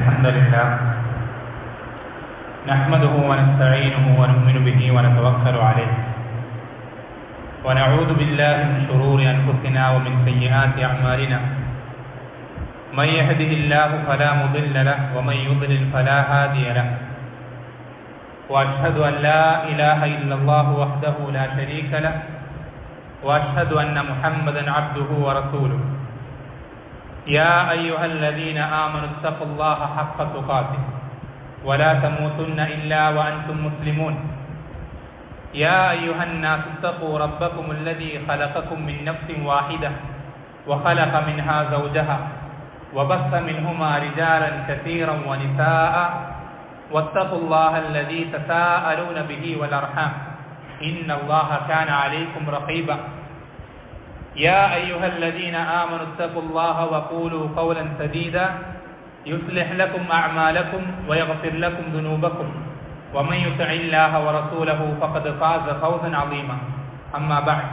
الحمد لله نحمده ونستعينه ونؤمن به ونتوكل عليه ونعوذ بالله من شرور أنفسنا ومن سيئات أعمالنا من يهده الله فلا مضل له ومن يضلل فلا هادي له وأشهد أن لا إله إلا الله وحده لا شريك له وأشهد أن محمدا عبده ورسوله يا أيها الذين آمنوا اتقوا الله حق تقاته ولا تموتن إلا وأنتم مسلمون يا أيها الناس اتقوا ربكم الذي خلقكم من نفس واحدة وخلق منها زوجها وبث منهما رجالا كثيرا ونساء واتقوا الله الذي تساءلون به والأرحام إن الله كان عليكم رقيبا يا أيها الذين آمنوا اتقوا الله وقولوا قولا سديدا يصلح لكم أعمالكم ويغفر لكم ذنوبكم ومن يطع الله ورسوله فقد فاز فوزا عظيما أما بعد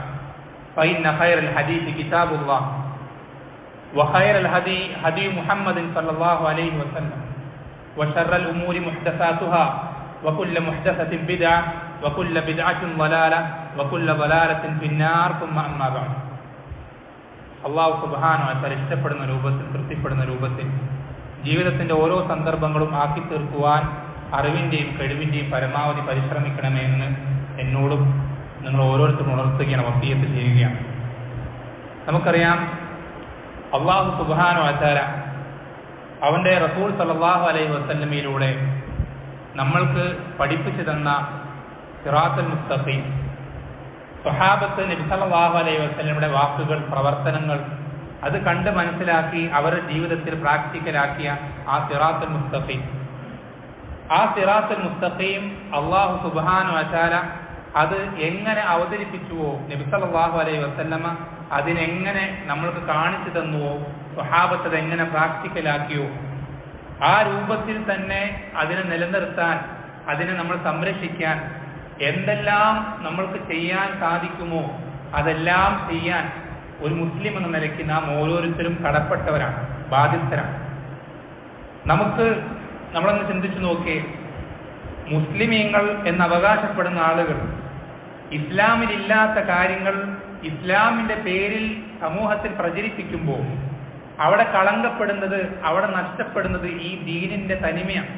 فإن خير الحديث كتاب الله وخير الهدي هدي محمد صلى الله عليه وسلم وشر الأمور محدثاتها وكل محدثة بدعة وكل بدعة ضلالة وكل ضلالة في النار ثم أما بعد അള്ളാഹു സുബ്ഹാനഹു വ തആല ഇഷ്ടപ്പെടുന്ന രൂപത്തിൽ തൃപ്തിപ്പെടുന്ന രൂപത്തിൽ ജീവിതത്തിന്റെ ഓരോ സന്ദർഭങ്ങളും ആക്കി തീർക്കുവാൻ അറിവിന്റെയും കഴിവിന്റെയും പരമാവധി പരിശ്രമിക്കണമെന്ന് എന്നോടും നിങ്ങൾ ഓരോരുത്തരും ഉണർത്തുകയാണ്, വസിയത്ത് ചെയ്യുകയാണ്. നമുക്കറിയാം, അള്ളാഹു സുബ്ഹാനഹു വ തആല അവന്റെ റസൂൽ സല്ലല്ലാഹു അലൈഹി വസല്ലമയിലൂടെ നമ്മൾക്ക് പഠിപ്പിച്ചു തന്ന സിറാത്തുൽ മുസ്തഖീം, സ്വഹാബത്ത് നബി സല്ലല്ലാഹു അലൈഹി വസല്ലമയുടെ വാക്കുകൾ, പ്രവർത്തനങ്ങൾ അത് കണ്ട് മനസ്സിലാക്കി അവരുടെ ജീവിതത്തിൽ പ്രാക്ടിക്കലാക്കിയ ആ സിറാത്തുൽ മുസ്തഖീം, ആ സിറാത്തുൽ മുസ്തഖീം അല്ലാഹു സുബ്ഹാനഹു വ തആല അത് എങ്ങനെ അവതരിപ്പിച്ചുവോ, നബി സല്ലല്ലാഹു അലൈഹി വസല്ലമ അതിനെങ്ങനെ നമ്മൾക്ക് കാണിച്ചു തന്നുവോ, സ്വഹാബത്ത് അത് എങ്ങനെ പ്രാക്ടിക്കലാക്കിയോ ആ രൂപത്തിൽ തന്നെ അതിനെ നിലനിർത്താൻ, അതിനെ നമ്മൾ സംരക്ഷിക്കാൻ എന്തെല്ലാം നമ്മൾക്ക് ചെയ്യാൻ സാധിക്കുമോ അതെല്ലാം ചെയ്യാൻ ഒരു മുസ്ലിം എന്ന നിലയ്ക്ക് നാം ഓരോരുത്തരും കടപ്പെട്ടവരാണ്, ബാധ്യസ്ഥരാണ്. നമ്മളൊന്ന് ചിന്തിച്ചു നോക്കിയേ, മുസ്ലിമീങ്ങൾ എന്ന് അവകാശപ്പെടുന്ന ആളുകൾ ഇസ്ലാമിലില്ലാത്ത കാര്യങ്ങൾ ഇസ്ലാമിന്റെ പേരിൽ സമൂഹത്തിൽ പ്രചരിപ്പിക്കുമ്പോൾ അവിടെ കളങ്കപ്പെടുന്നത്, അവിടെ നഷ്ടപ്പെടുന്നത് ഈ ദീനിന്റെ തനിമയാണ്,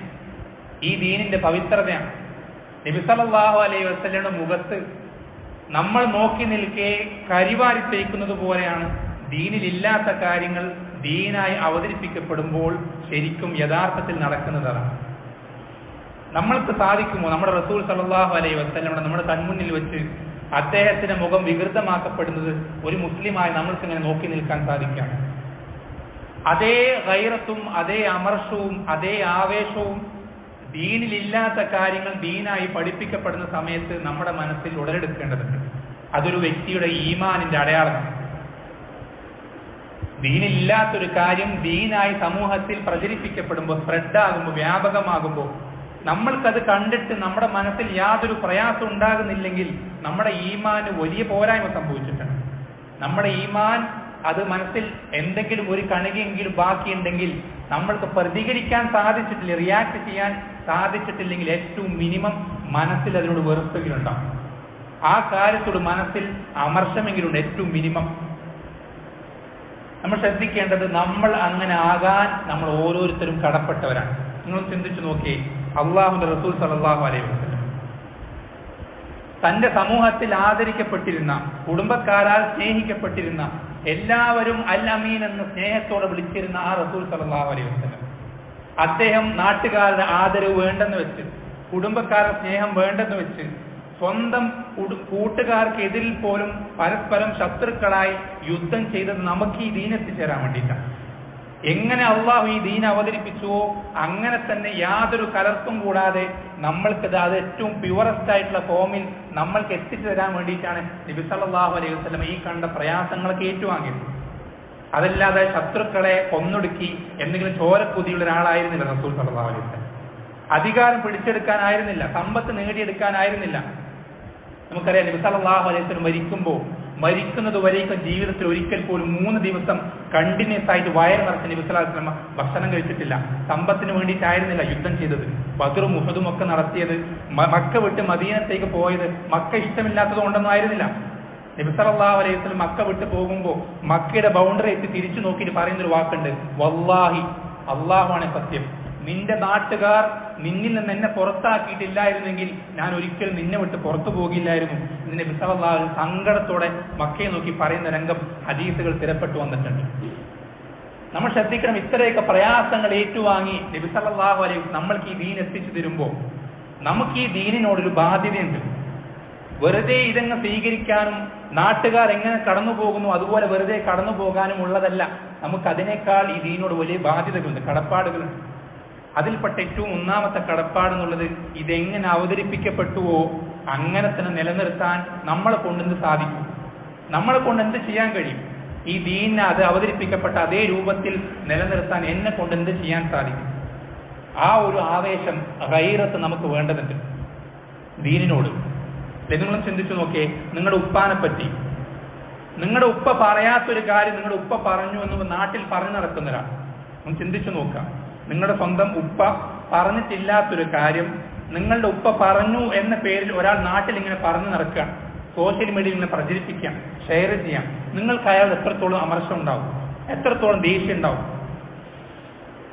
ഈ ദീനിന്റെ പവിത്രതയാണ്. നബി സല്ലല്ലാഹു അലൈഹി വസല്ലമയുടെ മുഖത്ത് നമ്മൾ നോക്കി നിൽക്കെ കരിവാരി തേക്കുന്നത് പോലെയാണ് ദീനിലില്ലാത്ത കാര്യങ്ങൾ ദീനായി അവതരിപ്പിക്കപ്പെടുമ്പോൾ ശരിക്കും യഥാർത്ഥത്തിൽ നടക്കുന്നതാണ്. നമ്മൾക്ക് സാധിക്കുമോ നമ്മുടെ റസൂൽ സല്ലല്ലാഹു അലൈഹി വസല്ലമയുടെ നമ്മുടെ കൺമുന്നിൽ വെച്ച് അദ്ദേഹത്തിന്റെ മുഖം വികൃതമാക്കപ്പെടുന്നത് ഒരു മുസ്ലിമായി നമ്മൾക്ക് ഇങ്ങനെ നോക്കി നിൽക്കാൻ സാധിക്കാം? അതേ ഗൈറത്തും അതേ അമർഷവും അതേ ആവേശവും ദീനിലില്ലാത്ത കാര്യങ്ങൾ ദീനായി പഠിപ്പിക്കപ്പെടുന്ന സമയത്ത് നമ്മുടെ മനസ്സിൽ ഉടലെടുക്കേണ്ടതുണ്ട്. അതൊരു വ്യക്തിയുടെ ഈമാനിന്റെ അടയാളമാണ്. ദീനില്ലാത്തൊരു കാര്യം ദീനായി സമൂഹത്തിൽ പ്രചരിപ്പിക്കപ്പെടുമ്പോൾ, സ്പ്രെഡാകുമ്പോൾ, വ്യാപകമാകുമ്പോൾ നമ്മൾക്കത് കണ്ടിട്ട് നമ്മുടെ മനസ്സിൽ യാതൊരു പ്രയാസം ഉണ്ടാകുന്നില്ലെങ്കിൽ നമ്മുടെ ഈമാന് വലിയ പോരായ്മ സംഭവിച്ചിട്ടുണ്ട്. നമ്മുടെ ഈമാൻ അത് മനസ്സിൽ എന്തെങ്കിലും ഒരു കണികയെങ്കിലും ബാക്കിയുണ്ടെങ്കിൽ നമ്മൾക്ക് പ്രതികരിക്കാൻ സാധിച്ചിട്ടില്ല, റിയാക്ട് ചെയ്യാൻ സാധിച്ചിട്ടില്ലെങ്കിൽ ഏറ്റവും മിനിമം മനസ്സിൽ അതിനോട് വെറുപ്പെങ്കിലുണ്ടാവും, ആ കാര്യത്തോട് മനസ്സിൽ അമർഷമെങ്കിലുണ്ട്, ഏറ്റവും മിനിമം. നമ്മൾ ശ്രദ്ധിക്കേണ്ടത്, നമ്മൾ അങ്ങനെ ആകാൻ നമ്മൾ ഓരോരുത്തരും കടപ്പെട്ടവരാണ്. നിങ്ങൾ ചിന്തിച്ചു നോക്കിയേ, അള്ളാഹുവിന്റെ റസൂൽ സല്ലല്ലാഹു അലൈഹി വസല്ലം തന്റെ സമൂഹത്തിൽ ആദരിക്കപ്പെട്ടിരുന്ന, കുടുംബക്കാരാൽ സ്നേഹിക്കപ്പെട്ടിരുന്ന, എല്ലാവരും അൽ അമീൻ എന്ന സ്നേഹത്തോടെ വിളിച്ചിരുന്ന ആ റസൂൽ സല്ലല്ലാഹു അലൈഹി വസല്ലം അദ്ദേഹം നാട്ടുകാരുടെ ആദരവ് വേണ്ടെന്ന് വെച്ച്, കുടുംബക്കാരുടെ സ്നേഹം വേണ്ടെന്ന് വെച്ച്, സ്വന്തം കൂട്ടുകാർക്കെതിരിൽ പോലും പരസ്പരം ശത്രുക്കളായി യുദ്ധം ചെയ്തത് നമുക്ക് ഈ ദീൻ എത്തിച്ചേരാൻ വേണ്ടിയിട്ടാണ്. എങ്ങനെ അള്ളാഹു ഈ ദീൻ അവതരിപ്പിച്ചുവോ അങ്ങനെ തന്നെ യാതൊരു കലർപ്പും കൂടാതെ നമ്മൾക്കത് അത് ഏറ്റവും പ്യുവറസ്റ്റ് ആയിട്ടുള്ള ഫോമിൽ നമ്മൾക്ക് എത്തിച്ചു തരാൻ വേണ്ടിയിട്ടാണ് നബി സല്ലല്ലാഹു അലൈഹി വസല്ലം ഈ കണ്ട പ്രയാസങ്ങളൊക്കെ ഏറ്റുവാങ്ങിയത്. അതല്ലാതെ ശത്രുക്കളെ കൊന്നൊടുക്കി എന്തെങ്കിലും ചോരക്കുതിയുള്ള ഒരാളായിരുന്നില്ല റസൂൽ സല്ലല്ലാഹു അലൈഹി വസല്ലം. അധികാരം പിടിച്ചെടുക്കാനായിരുന്നില്ല, സമ്പത്ത് നേടിയെടുക്കാനായിരുന്നില്ല. നമുക്കറിയാം, നബി സല്ലല്ലാഹു അലൈഹി വസല്ലം മരിക്കുമ്പോൾ മരിക്കുന്നത് വരേക്കും ജീവിതത്തിൽ ഒരിക്കൽ പോലും 3 ദിവസം കണ്ടിന്യൂസ് ആയിട്ട് വയറ് നിറച്ച് നബി സല്ലല്ലാഹു അലൈഹി വസല്ലം ഭക്ഷണം കഴിച്ചിട്ടില്ല. സമ്പത്തിന് വേണ്ടിയിട്ടായിരുന്നില്ല യുദ്ധം ചെയ്തത്. ബദറും ഉഹദും ഒക്കെ നടത്തിയത്, മക്ക വിട്ട് മദീനത്തേക്ക് പോയത് മക്ക ഇഷ്ടമില്ലാത്തത് കൊണ്ടൊന്നും ആയിരുന്നില്ല. നബി സല്ലല്ലാഹു അലൈഹി വസല്ലം മക്ക വിട്ട് പോകുമ്പോൾ മക്കയുടെ ബൗണ്ടറി എത്തി തിരിച്ചു നോക്കിയിട്ട് പറയുന്നൊരു വാക്കുണ്ട്, വല്ലാഹി, അള്ളാഹുവാണ് സത്യം, നിന്റെ നാട്ടുകാർ നിന്നിൽ നിന്ന് എന്നെ പുറത്താക്കിയിട്ടില്ലായിരുന്നെങ്കിൽ ഞാൻ ഒരിക്കലും നിന്നെ വിട്ട് പുറത്തു പോകില്ലായിരുന്നു. ഇതിന്റെ നബി സല്ലല്ലാഹു അലൈഹി വസല്ലം സങ്കടത്തോടെ മക്കയെ നോക്കി പറയുന്ന രംഗം ഹദീസുകൾ സ്ഥിരപ്പെട്ടു വന്നിട്ടുണ്ട്. നമ്മൾ ശ്രദ്ധിക്കണം, ഇത്രയൊക്കെ പ്രയാസങ്ങൾ ഏറ്റുവാങ്ങി നബി സല്ലല്ലാഹു അലൈഹി വസല്ലം നമ്മൾക്ക് ഈ ദീൻ എത്തിച്ചു തരുമ്പോൾ നമുക്ക് ഈ ദീനിനോടൊരു ബാധ്യതയുണ്ട്. വെറുതെ ഇതങ്ങ് സ്വീകരിക്കാനും നാട്ടുകാർ എങ്ങനെ കടന്നു പോകുന്നു അതുപോലെ വെറുതെ കടന്നു പോകാനും ഉള്ളതല്ല. നമുക്ക് അതിനേക്കാൾ ഈ ദീനോട് വലിയ ബാധ്യതകളുണ്ട്, കടപ്പാടുകളുണ്ട്. അതിൽപ്പെട്ട ഏറ്റവും ഒന്നാമത്തെ കടപ്പാടെന്നുള്ളത് ഇതെങ്ങനെ അവതരിപ്പിക്കപ്പെട്ടുവോ അങ്ങനെ തന്നെ നിലനിർത്താൻ നമ്മളെ കൊണ്ടെന്ത് സാധിക്കും, നമ്മളെ കൊണ്ട് എന്ത് ചെയ്യാൻ കഴിയും. ഈ ദീനിനെ അത് അവതരിപ്പിക്കപ്പെട്ട അതേ രൂപത്തിൽ നിലനിർത്താൻ എന്നെ കൊണ്ട് എന്ത് ചെയ്യാൻ സാധിക്കും. ആ ഒരു ആവേശം, ഗൈറത്ത് നമുക്ക് വേണ്ടതുണ്ട് ദീനിനോട്. നിങ്ങളും ചിന്തിച്ചു നോക്കിയേ, നിങ്ങളുടെ ഉപ്പാനെ പറ്റി നിങ്ങളുടെ ഉപ്പ പറയാത്തൊരു കാര്യം നിങ്ങളുടെ ഉപ്പ പറഞ്ഞു എന്ന് നാട്ടിൽ പറഞ്ഞു നടക്കുന്നവരാണ്. ഒന്ന് ചിന്തിച്ചു നോക്കാം. നിങ്ങളുടെ സ്വന്തം ഉപ്പ പറഞ്ഞിട്ടില്ലാത്തൊരു കാര്യം നിങ്ങളുടെ ഉപ്പ പറഞ്ഞു എന്ന പേരിൽ ഒരാൾ നാട്ടിൽ ഇങ്ങനെ പറഞ്ഞു നടക്കുക, സോഷ്യൽ മീഡിയയിൽ ഇങ്ങനെ പ്രചരിപ്പിക്കാം, ഷെയർ ചെയ്യാം. നിങ്ങൾക്ക് അയാൾ എത്രത്തോളം അമർഷം ഉണ്ടാവും, എത്രത്തോളം ദേഷ്യം ഉണ്ടാവും.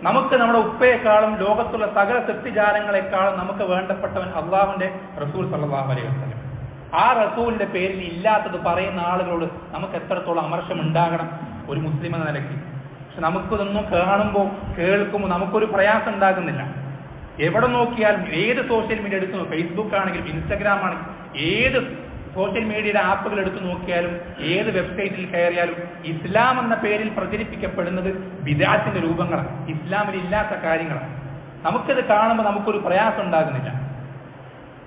നമുക്ക് നമ്മുടെ ഉപ്പയെക്കാളും ലോകത്തുള്ള സകല സൃഷ്ടിജാലങ്ങളെക്കാളും നമുക്ക് വേണ്ടപ്പെട്ടവൻ അള്ളാഹുവിന്റെ റസൂൽ സല്ലല്ലാഹു അലൈഹി വസല്ലം. ആ റസൂലിന്റെ പേരിൽ ഇല്ലാത്തത് പറയുന്ന ആളുകളോട് നമുക്ക് എത്രത്തോളം അമർഷം ഉണ്ടാകണം ഒരു മുസ്ലിം എന്ന നിലയ്ക്ക്. പക്ഷെ നമുക്കിതൊന്നും കാണുമ്പോൾ കേൾക്കുമ്പോൾ നമുക്കൊരു പ്രയാസം ഉണ്ടാകുന്നില്ല. എവിടെ നോക്കിയാലും, ഏത് സോഷ്യൽ മീഡിയ എടുത്തു നോക്കുക, ഫേസ്ബുക്ക് ആണെങ്കിലും ഇൻസ്റ്റഗ്രാം ആണെങ്കിലും ഏത് സോഷ്യൽ മീഡിയയുടെ ആപ്പുകൾ എടുത്തു നോക്കിയാലും ഏത് വെബ്സൈറ്റിൽ കയറിയാലും ഇസ്ലാം എന്ന പേരിൽ പ്രചരിപ്പിക്കപ്പെടുന്നത് ബിദ്അത്തിന്റെ രൂപങ്ങളാണ്, ഇസ്ലാമിൽ ഇല്ലാത്ത കാര്യങ്ങളാണ്. നമുക്കിത് കാണുമ്പോൾ നമുക്കൊരു പ്രയാസം ഉണ്ടാകുന്നില്ല.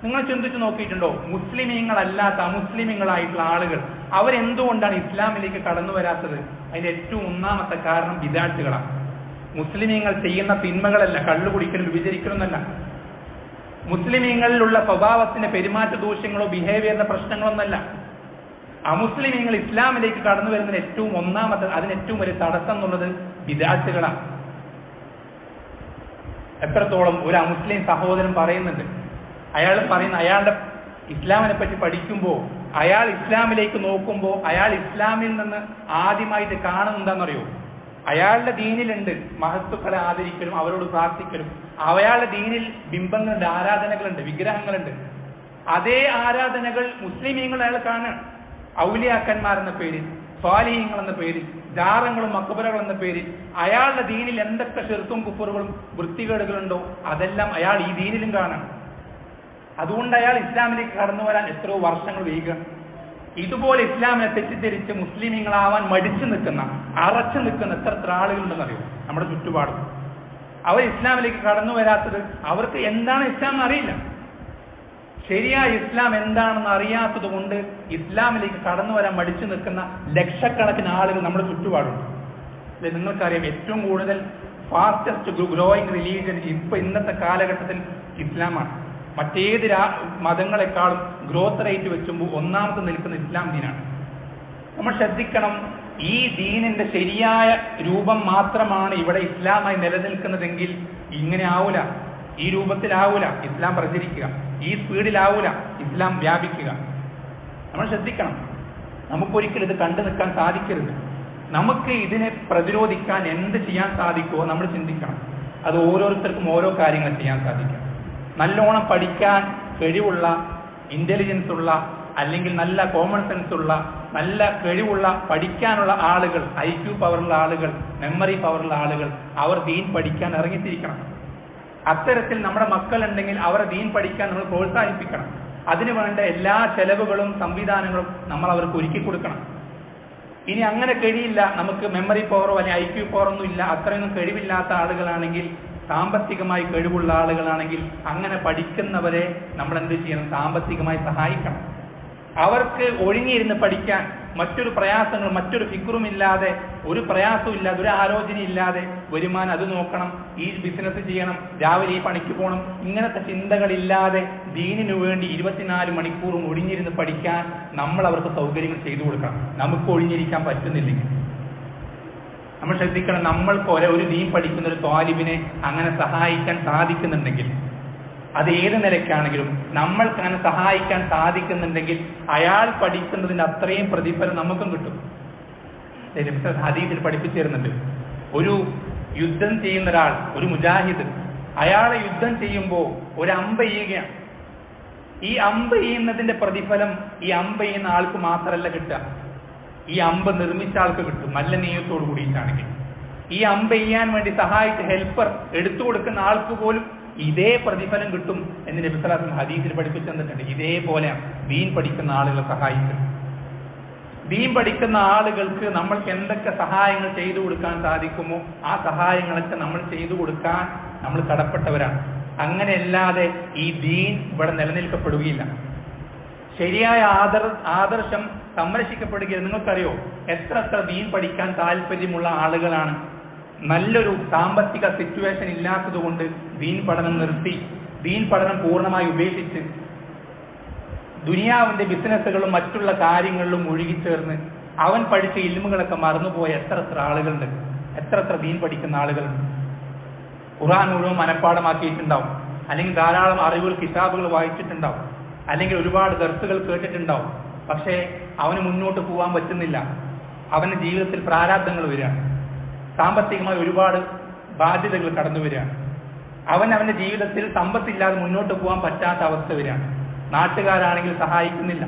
നിങ്ങൾ ചിന്തിച്ചു നോക്കിയിട്ടുണ്ടോ, മുസ്ലിമീങ്ങളല്ലാത്ത അമുസ്ലിമീങ്ങളായിട്ടുള്ള ആളുകൾ അവരെന്തുകൊണ്ടാണ് ഇസ്ലാമിലേക്ക് കടന്നു വരാത്തത്? അതിന്റെ ഏറ്റവും ഒന്നാമത്തെ കാരണം ബിദ്അത്തുകളാണ്. മുസ്ലിമീങ്ങൾ ചെയ്യുന്ന തിന്മകളല്ല, കള്ളു കുടിക്കലും വിചരിക്കണമെന്നല്ല. മുസ്ലിമീങ്ങളിലുള്ള സ്വഭാവത്തിന്റെ പെരുമാറ്റ ദൂഷ്യങ്ങളോ ബിഹേവിയറിന്റെ പ്രശ്നങ്ങളൊന്നല്ല. അമുസ്ലിമീങ്ങൾ ഇസ്ലാമിലേക്ക് കടന്നു വരുന്നതിന് ഏറ്റവും ഒന്നാമത്തെ, അതിന് ഏറ്റവും വലിയ തടസ്സം എന്നുള്ളത് ബിദ്അത്തുകളാണ്. എത്രത്തോളം ഒരു അമുസ്ലിം സഹോദരൻ പറയുന്നുണ്ട്, അയാൾ പറയുന്ന അയാളുടെ ഇസ്ലാമിനെ പറ്റി പഠിക്കുമ്പോൾ അയാൾ ഇസ്ലാമിലേക്ക് നോക്കുമ്പോൾ അയാൾ ഇസ്ലാമിൽ നിന്ന് ആദ്യമായിട്ട് കാണുന്നുണ്ടെന്നറിയോ, അയാളുടെ ദീനിലുണ്ട് മഹത്തുക്കളെ ആദരിക്കലും അവരോട് പ്രാർത്ഥിക്കലും. അയാളുടെ ദീനിൽ ബിംബങ്ങളുണ്ട്, ആരാധനകളുണ്ട്, വിഗ്രഹങ്ങളുണ്ട്. അതേ ആരാധനകൾ മുസ്ലിമീങ്ങൾ അയാൾ കാണുകയാണ്. ഔലിയാക്കന്മാരെന്ന പേരിൽ, സ്വാലിഹീങ്ങൾ എന്ന പേരിൽ, ജാറങ്ങളും മക്ബറകൾ എന്ന പേരിൽ അയാളുടെ ദീനിൽ എന്തൊക്കെ ഷിർക്കും കുഫറുകളും വൃത്തികേടുകളുണ്ടോ അതെല്ലാം അയാൾ ഈ ദീനിലും കാണാം. അതുകൊണ്ട് അയാൾ ഇസ്ലാമിലേക്ക് കടന്നു വരാൻ എത്രയോ വർഷങ്ങൾ വൈകുകയാണ്. ഇതുപോലെ ഇസ്ലാമിനെ തെറ്റിദ്ധരിച്ച് മുസ്ലിമീങ്ങളാവാൻ മടിച്ചു നിൽക്കുന്ന, അറച്ചു നിൽക്കുന്ന എത്ര ആളുകളുണ്ടെന്നറിയോ നമ്മുടെ ചുറ്റുപാടും. അവർ ഇസ്ലാമിലേക്ക് കടന്നു വരാത്തത് അവർക്ക് എന്താണ് ഇസ്ലാം എന്ന് അറിയില്ല. ശരിയായ ഇസ്ലാം എന്താണെന്ന് അറിയാത്തത് കൊണ്ട് ഇസ്ലാമിലേക്ക് കടന്നു വരാൻ മടിച്ചു നിൽക്കുന്ന ലക്ഷക്കണക്കിന് ആളുകൾ നമ്മുടെ ചുറ്റുപാടുണ്ട്. അല്ലെ, നിങ്ങൾക്കറിയാം ഏറ്റവും കൂടുതൽ ഫാസ്റ്റസ്റ്റ് ഗ്രോയിങ് റിലീജിയൻ ഇന്നത്തെ കാലഘട്ടത്തിൽ ഇസ്ലാമാണ്. മറ്റേത് മതങ്ങളെക്കാളും ഗ്രോത്ത് റേറ്റ് വെച്ചുമ്പോൾ ഒന്നാമത് നിൽക്കുന്ന ഇസ്ലാം ദീനാണ്. നമ്മൾ ശ്രദ്ധിക്കണം, ഈ ദീനിന്റെ ശരിയായ രൂപം മാത്രമാണ് ഇവിടെ ഇസ്ലാമായി നിലനിൽക്കുന്നതെങ്കിൽ ഇങ്ങനെ ആവൂല, ഈ രൂപത്തിലാവൂല ഇസ്ലാം പ്രചരിക്കുക, ഈ സ്പീഡിലാവൂല ഇസ്ലാം വ്യാപിക്കുക. നമ്മൾ ശ്രദ്ധിക്കണം, നമുക്കൊരിക്കലും ഇത് കണ്ടു നിൽക്കാൻ സാധിക്കരുത്. നമുക്ക് ഇതിനെ പ്രതിരോധിക്കാൻ എന്ത് ചെയ്യാൻ സാധിക്കുമോ നമ്മൾ ചിന്തിക്കണം. അത് ഓരോരുത്തർക്കും ഓരോ കാര്യങ്ങൾ ചെയ്യാൻ സാധിക്കും. നല്ലോണം പഠിക്കാൻ കഴിവുള്ള, ഇന്റലിജൻസ് ഉള്ള, അല്ലെങ്കിൽ നല്ല കോമൺ സെൻസ് ഉള്ള, നല്ല കഴിവുള്ള, പഠിക്കാനുള്ള ആളുകൾ, IQ പവറുള്ള ആളുകൾ, മെമ്മറി പവറുള്ള ആളുകൾ, അവർ ദീൻ പഠിക്കാൻ ഇറങ്ങിത്തിരിക്കണം. അത്തരത്തിൽ നമ്മുടെ മക്കളുണ്ടെങ്കിൽ അവരെ ദീൻ പഠിക്കാൻ നമ്മൾ പ്രോത്സാഹിപ്പിക്കണം. അതിനുവേണ്ട എല്ലാ ചെലവുകളും സംവിധാനങ്ങളും നമ്മൾ അവർക്ക് ഒരുക്കി കൊടുക്കണം. ഇനി അങ്ങനെ കഴിയില്ല, നമുക്ക് മെമ്മറി പവറോ അല്ലെങ്കിൽ IQ പവറോ ഒന്നും ഇല്ല, അത്രയൊന്നും കഴിവില്ലാത്ത ആളുകളാണെങ്കിൽ, സാമ്പത്തികമായി കഴിവുള്ള ആളുകളാണെങ്കിൽ അങ്ങനെ പഠിക്കുന്നവരെ നമ്മൾ എന്ത് ചെയ്യണം? സാമ്പത്തികമായി സഹായിക്കണം. അവർക്ക് ഒഴിഞ്ഞിരുന്ന് പഠിക്കാൻ മറ്റൊരു പ്രയാസങ്ങളും മറ്റൊരു ഫിക്റും ഇല്ലാതെ, ഒരു പ്രയാസവും ഇല്ലാതെ, ഒരു ആലോചന ഇല്ലാതെ വരുമാനം അത് നോക്കണം, ഈ ബിസിനസ് ചെയ്യണം, രാവിലെ ഈ പണിക്ക് പോകണം, ഇങ്ങനത്തെ ചിന്തകളില്ലാതെ ദീനിനു വേണ്ടി 24 മണിക്കൂറും ഒഴിഞ്ഞിരുന്ന് പഠിക്കാൻ നമ്മൾ അവർക്ക് സൗകര്യങ്ങൾ ചെയ്തു കൊടുക്കണം. നമുക്ക് ഒഴിഞ്ഞിരിക്കാൻ പറ്റുന്നില്ലെങ്കിൽ നമ്മൾ ശ്രദ്ധിക്കണം. നമ്മൾക്ക് ഒരു ദീൻ പഠിക്കുന്ന ഒരു ത്വാലിബിനെ അങ്ങനെ സഹായിക്കാൻ സാധിക്കുന്നുണ്ടെങ്കിൽ, അത് ഏത് നിലയ്ക്കാണെങ്കിലും നമ്മൾക്ക് അങ്ങനെ സഹായിക്കാൻ സാധിക്കുന്നുണ്ടെങ്കിൽ അയാൾ പഠിക്കുന്നതിന് അത്രയും പ്രതിഫലം നമുക്കും കിട്ടും. ഹദീസിൽ പഠിപ്പിച്ചു തരുന്നുണ്ട്, ഒരു യുദ്ധം ചെയ്യുന്ന ഒരാൾ, ഒരു മുജാഹിദ്, അയാളെ യുദ്ധം ചെയ്യുമ്പോൾ ഒരു അമ്പ ചെയ്യുകയാണ്. ഈ അമ്പ ചെയ്യുന്നതിന്റെ പ്രതിഫലം ഈ അമ്പ ചെയ്യുന്ന ആൾക്ക് മാത്രമല്ല കിട്ടുക, ഈ അമ്പ് നിർമ്മിച്ച ആൾക്ക് കിട്ടും, നല്ല നീയത്തോട് കൂടിയിട്ടാണെങ്കിൽ. ഈ അമ്പ ചെയ്യാൻ വേണ്ടി സഹായിച്ച് ഹെൽപ്പർ എടുത്തു കൊടുക്കുന്ന ആൾക്ക് പോലും ഇതേ പ്രതിഫലം കിട്ടും എന്ന് നബി സല്ലല്ലാഹു അലൈഹി വസല്ലം ഹദീസിൽ പഠിപ്പിച്ചു തന്നിട്ടുണ്ട്. ഇതേപോലെ ദീൻ പഠിക്കുന്ന ആളുകളെ സഹായിക്കും. ദീൻ പഠിക്കുന്ന ആളുകൾക്ക് നമ്മൾക്ക് എന്തൊക്കെ സഹായങ്ങൾ ചെയ്തു കൊടുക്കാൻ സാധിക്കുമോ ആ സഹായങ്ങളൊക്കെ നമ്മൾ ചെയ്തു കൊടുക്കാൻ നമ്മൾ കടപ്പെട്ടവരാണ്. അങ്ങനെയല്ലാതെ ഈ ദീൻ ഇവിടെ നിലനിൽക്കപ്പെടുകയില്ല. ശരിയായ ആദർശം സംരക്ഷിക്കപ്പെടുകയില്ല. നിങ്ങൾക്കറിയോ എത്ര ദീൻ പഠിക്കാൻ താല്പര്യമുള്ള ആളുകളാണ് നല്ലൊരു സാമ്പത്തിക സിറ്റുവേഷൻ ഇല്ലാത്തത് കൊണ്ട് ദീൻ പഠനം നിർത്തി, ദീൻ പഠനം പൂർണ്ണമായി ഉപേക്ഷിച്ച് ദുനിയാവിന്റെ ബിസിനസ്സുകളും മറ്റുള്ള കാര്യങ്ങളിലും ഒഴുകിച്ചേർന്ന് അവൻ പഠിച്ച ഇൽമുകളൊക്കെ മറന്നുപോയ എത്ര ആളുകളുണ്ട്, എത്ര ദീൻ പഠിക്കുന്ന ആളുകളുണ്ട്. ഖുർആൻ മുഴുവൻ മനഃപ്പാഠമാക്കിയിട്ടുണ്ടാവും, അല്ലെങ്കിൽ ധാരാളം അറിവുകൾ കിതാബുകൾ വായിച്ചിട്ടുണ്ടാവും, അല്ലെങ്കിൽ ഒരുപാട് ദർസുകൾ കേട്ടിട്ടുണ്ടാവും. പക്ഷേ അവന് മുന്നോട്ട് പോകാൻ പറ്റുന്നില്ല. അവന്റെ ജീവിതത്തിൽ പ്രാരാബ്ദങ്ങൾ വരികയാണ്, സാമ്പത്തികമായി ഒരുപാട് ബാധ്യതകൾ കടന്നു വരികയാണ്. അവന്റെ ജീവിതത്തിൽ സമ്പത്തില്ലാതെ മുന്നോട്ട് പോകാൻ പറ്റാത്ത അവസ്ഥ വരികയാണ്. നാട്ടുകാരാണെങ്കിൽ സഹായിക്കുന്നില്ല,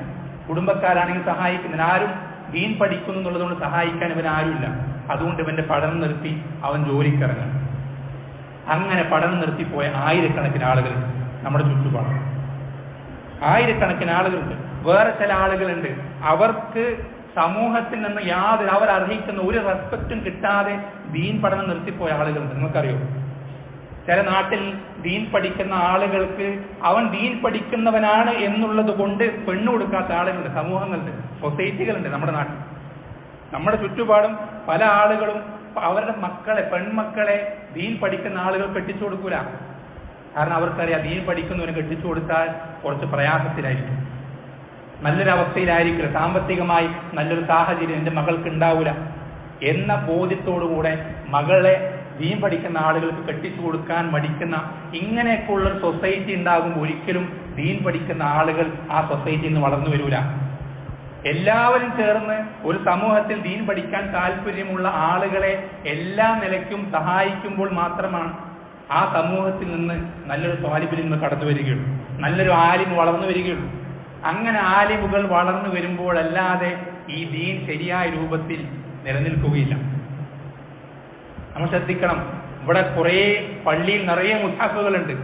കുടുംബക്കാരാണെങ്കിൽ സഹായിക്കുന്നില്ല, ആരും ദീൻ പഠിക്കുന്നു എന്നുള്ളതുകൊണ്ട് സഹായിക്കാൻ ഇവൻ ആരുമില്ല. അതുകൊണ്ട് ഇവന്റെ പഠനം നിർത്തി അവൻ ജോലിക്കിറങ്ങും. അങ്ങനെ പഠനം നിർത്തിപ്പോയ ആയിരക്കണക്കിന് ആളുകൾ നമ്മുടെ ചുറ്റുപാടാണ്. ആയിരക്കണക്കിന് ആളുകളുണ്ട്. വേറെ ചില ആളുകളുണ്ട്, അവർക്ക് സമൂഹത്തിൽ നിന്ന് അവർ അർഹിക്കുന്ന ഒരു റെസ്പെക്റ്റും കിട്ടാതെ ദീൻ പഠനം നിർത്തിപ്പോയ ആളുകളുണ്ട്. നിങ്ങൾക്കറിയോ, ചില നാട്ടിൽ ദീൻ പഠിക്കുന്ന ആളുകൾക്ക് അവൻ ദീൻ പഠിക്കുന്നവനാണ് എന്നുള്ളത് കൊണ്ട് പെണ്ണു കൊടുക്കാത്ത ആളുകളുണ്ട്, സമൂഹങ്ങളുണ്ട്, സൊസൈറ്റികളുണ്ട് നമ്മുടെ നാട്ടിൽ. നമ്മുടെ ചുറ്റുപാടും പല ആളുകളും അവരുടെ മക്കളെ, പെൺമക്കളെ ദീൻ പഠിക്കുന്ന ആളുകൾ കെട്ടിച്ചു കൊടുക്കൂല. കാരണം അവർക്കറിയാം ദീൻ പഠിക്കുന്നവന് കെട്ടിച്ചു കൊടുത്താൽ കുറച്ച് പ്രയാസത്തിലായിരിക്കും, നല്ലൊരു അവസ്ഥയിലായിരിക്കില്ല, സാമ്പത്തികമായി നല്ലൊരു സാഹചര്യം എൻ്റെ മകൾക്ക് ഉണ്ടാവില്ല എന്ന ബോധ്യത്തോടുകൂടെ മകളെ ദീൻ പഠിക്കുന്ന ആളുകൾക്ക് കെട്ടിച്ചു കൊടുക്കാൻ മടിക്കുന്ന ഇങ്ങനെയൊക്കെയുള്ള ഒരു സൊസൈറ്റി ഉണ്ടാകുമ്പോൾ ഒരിക്കലും ദീൻ പഠിക്കുന്ന ആളുകൾ ആ സൊസൈറ്റിയിൽ നിന്ന് വളർന്നു വരൂല. എല്ലാവരും ചേർന്ന് ഒരു സമൂഹത്തിൽ ദീൻ പഠിക്കാൻ താല്പര്യമുള്ള ആളുകളെ എല്ലാ നിലയ്ക്കും സഹായിക്കുമ്പോൾ മാത്രമാണ് ആ സമൂഹത്തിൽ നിന്ന് നല്ലൊരു ത്വാലിബിൽ നിന്ന് കടന്നു വരികയുള്ളൂ, നല്ലൊരു ആലിം വളർന്നു വരികയുള്ളൂ. അങ്ങനെ ആലിമുകൾ വളർന്നു വരുമ്പോഴല്ലാതെ ഈ ദീൻ ശരിയായ രൂപത്തിൽ നിലനിൽക്കുകയില്ല. നമ്മൾ ശ്രദ്ധിക്കണം. ഇവിടെ കുറേ പള്ളിയിൽ നിറയെ മുസ്ഹഫുകളുണ്ട്,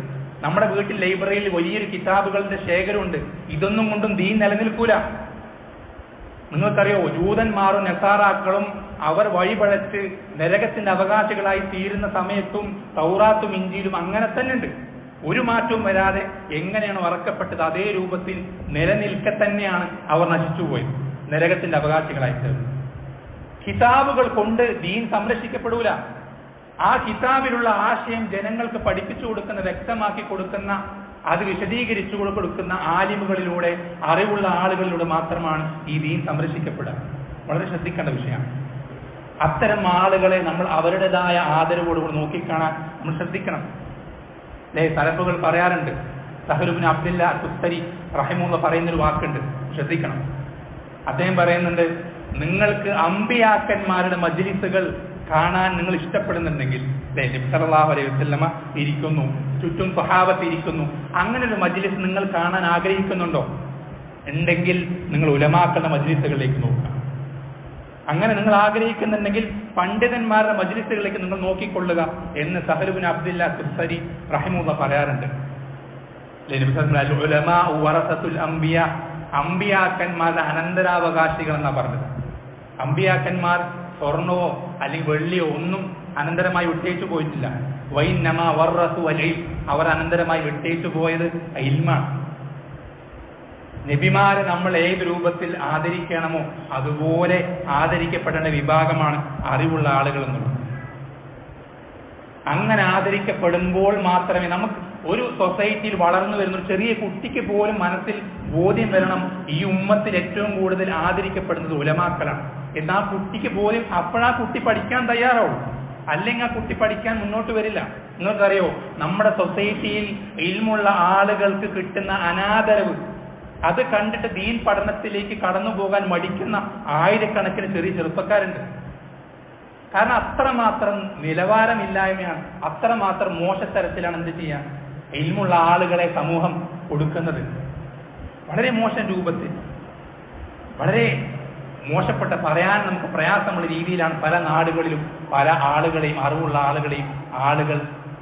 നമ്മുടെ വീട്ടിൽ ലൈബ്രറിയിൽ വലിയൊരു കിതാബുകളുടെ ശേഖരമുണ്ട്. ഇതൊന്നും കൊണ്ടും ദീൻ നിലനിൽക്കൂല. നിങ്ങൾക്കറിയോ, ജൂതന്മാരും നസാറാക്കളും അവർ വഴിപഴച്ച് നരകത്തിന്റെ അവകാശികളായി തീരുന്ന സമയത്തും തൗറാത്തും ഇഞ്ചീലും അങ്ങനെ തന്നെ ഉണ്ട്. ഒരു മാറ്റവും വരാതെ എങ്ങനെയാണോ അറക്കപ്പെട്ടത് അതേ രൂപത്തിൽ നിലനിൽക്കെ തന്നെയാണ് അവർ നശിച്ചുപോയത്, നരകത്തിന്റെ അവകാശികളായി തീർന്നു. കിതാബുകൾ കൊണ്ട് ദീൻ സംരക്ഷിക്കപ്പെടൂല. ആ കിതാബിലുള്ള ആശയം ജനങ്ങൾക്ക് പഠിപ്പിച്ചു കൊടുക്കുന്ന, വ്യക്തമാക്കി കൊടുക്കുന്ന, അത് വിശദീകരിച്ചു കൊടുക്കുന്ന ആലിമുകളിലൂടെ, അറിവുള്ള ആളുകളിലൂടെ മാത്രമാണ് ഈ ദീൻ സംരക്ഷിക്കപ്പെടുക. വളരെ ശ്രദ്ധിക്കേണ്ട വിഷയമാണ്. അത്തരം ആളുകളെ നമ്മൾ അവരുടേതായ ആദരവോടുകൂടി നോക്കിക്കാണാൻ നമ്മൾ ശ്രദ്ധിക്കണം. സലഫുകൾ പറയാറുണ്ട്, സഹൽ ഇബ്നു അബ്ദുല്ല തുസ്തരി റഹിമഹുല്ലാഹ് പറയുന്നൊരു വാക്കുണ്ട്, ശ്രദ്ധിക്കണം. അദ്ദേഹം പറയുന്നുണ്ട്, നിങ്ങൾക്ക് അമ്പിയാക്കന്മാരുടെ മജ്ലിസുകൾ കാണാൻ നിങ്ങൾ ഇഷ്ടപ്പെടുന്നുണ്ടെങ്കിൽ, നബി സല്ലല്ലാഹു അലൈഹി വസല്ലമ ഇരിക്കുന്നു, ചുറ്റും സ്വഹാബത്ത് ഇരിക്കുന്നു, അങ്ങനെ ഒരു മജ്ലിസ് നിങ്ങൾ കാണാൻ ആഗ്രഹിക്കുന്നുണ്ടോ? ഉണ്ടെങ്കിൽ നിങ്ങൾ ഉലമാക്കളുടെ മജ്ലിസുകളിലേക്ക് നോക്കുക. അങ്ങനെ നിങ്ങൾ ആഗ്രഹിക്കുന്നുണ്ടെങ്കിൽ പണ്ഡിതന്മാരുടെ മജ്ലിസുകളിലേക്ക് നിങ്ങൾ നോക്കിക്കൊള്ളുക എന്ന് സഹൽ ഇബ്നു അബ്ദുല്ല തുസ്തരി റഹിമഹുല്ലാഹ് പറയാറുണ്ട്. അമ്പിയാക്കന്മാരുടെ അനന്തരാവകാശികൾ എന്നാ പറഞ്ഞത്. അമ്പിയാക്കന്മാർ സ്വർണവോ അല്ലെങ്കിൽ വെള്ളിയോ ഒന്നും അനന്തരമായി വിട്ടേച്ചു പോയിട്ടില്ല. വൈന്നമാ വറസു അൽ ഇൽം, അവർ അനന്തരമായി വിട്ടേച്ചു പോയത് ഇൽമാണ്. നബിമാരെ നമ്മൾ ഏത് രൂപത്തിൽ ആദരിക്കണമോ അതുപോലെ ആദരിക്കപ്പെടേണ്ട വിഭാഗമാണ് അറിവുള്ള ആളുകൾ എന്നുള്ളത്. അങ്ങനെ ആദരിക്കപ്പെടുമ്പോൾ മാത്രമേ നമുക്ക് ഒരു സൊസൈറ്റിയിൽ വളർന്നു വരുന്ന ഒരു ചെറിയ കുട്ടിക്ക് പോലും മനസ്സിൽ ബോധ്യം വരണം, ഈ ഉമ്മത്തിൽ ഏറ്റവും കൂടുതൽ ആദരിക്കപ്പെടുന്നത് ഉലമാക്കളാണ്. എന്നാൽ കുട്ടിക്ക് പോലും അപ്പോഴാ കുട്ടി പഠിക്കാൻ തയ്യാറാവും, അല്ലെങ്കിൽ ആ കുട്ടി പഠിക്കാൻ മുന്നോട്ട് വരില്ല. നിങ്ങൾക്കറിയോ, നമ്മുടെ സൊസൈറ്റിയിൽ ഇൽമുള്ള ആളുകൾക്ക് കിട്ടുന്ന അനാദരവ് അത് കണ്ടിട്ട് ദീൻ പഠനത്തിലേക്ക് കടന്നു പോകാൻ മടിക്കുന്ന ആയിരക്കണക്കിന് ചെറിയ ചെറുപ്പക്കാരുണ്ട്. കാരണം അത്രമാത്രം നിലവാരമില്ലായ്മയാണ്, അത്രമാത്രം മോശത്തരത്തിലാണ് എന്ത് ചെയ്യാൻ ഇൽമുള്ള ആളുകളെ സമൂഹം കൊടുക്കുന്നത്. വളരെ മോശം രൂപത്തിൽ, വളരെ മോശപ്പെട്ട, പറയാൻ നമുക്ക് പ്രയാസമുള്ള രീതിയിലാണ് പല നാടുകളിലും പല ആളുകളെയും, അറിവുള്ള ആളുകളെയും ആളുകൾ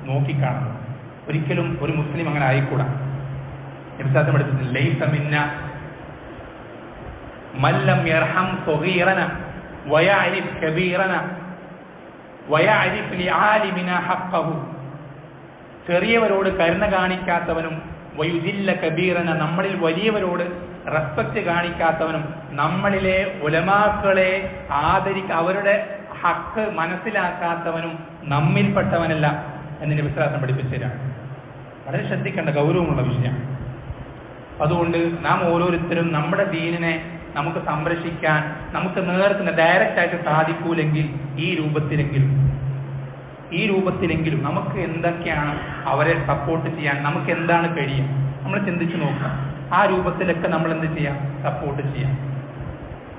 നോക്കിക്കാണുന്നത്. ഒരിക്കലും ഒരു മുസ്ലിം അങ്ങനെ ആയിക്കൂടാ. വിശ്വാസം എടുത്തിട്ടില്ല, ലൈസ മിന്ന മല്ലം യർഹം സഗീറന വയഅരിഫ് കബീറന വയഅരിഫ് ലിആലിമിന ഹഖഹു. ചെറിയവരോട് കരുണ കാണിക്കാത്തവനും വയുദില്ല കബീറന, നമ്മളിൽ വലിയവരോട് റെസ്പെക്ട് കാണിക്കാത്തവനും നമ്മളിലെ ഉലമാക്കളെ അവരുടെ ഹക്ക് മനസ്സിലാക്കാത്തവനും നമ്മിൽപ്പെട്ടവനല്ല എന്നതിന്റെ വിശ്വാസം പഠിപ്പിച്ചതാണ്. വളരെ ശ്രദ്ധിക്കേണ്ട ഗൗരവമുള്ള വിഷയം. അതുകൊണ്ട് നാം ഓരോരുത്തരും നമ്മുടെ ദീനിനെ നമുക്ക് സംരക്ഷിക്കാൻ നമുക്ക് ഡയറക്റ്റ് ആയിട്ട് സാധിക്കൂലെങ്കിൽ ഈ രൂപത്തിലെങ്കിലും നമുക്ക് എന്തൊക്കെയാണ് അവരെ സപ്പോർട്ട് ചെയ്യാൻ, നമുക്ക് എന്താണ് കഴിയും, നമ്മൾ ചിന്തിച്ചു നോക്കാം. ആ രൂപത്തിലൊക്കെ നമ്മൾ എന്ത് ചെയ്യാം, സപ്പോർട്ട് ചെയ്യാം.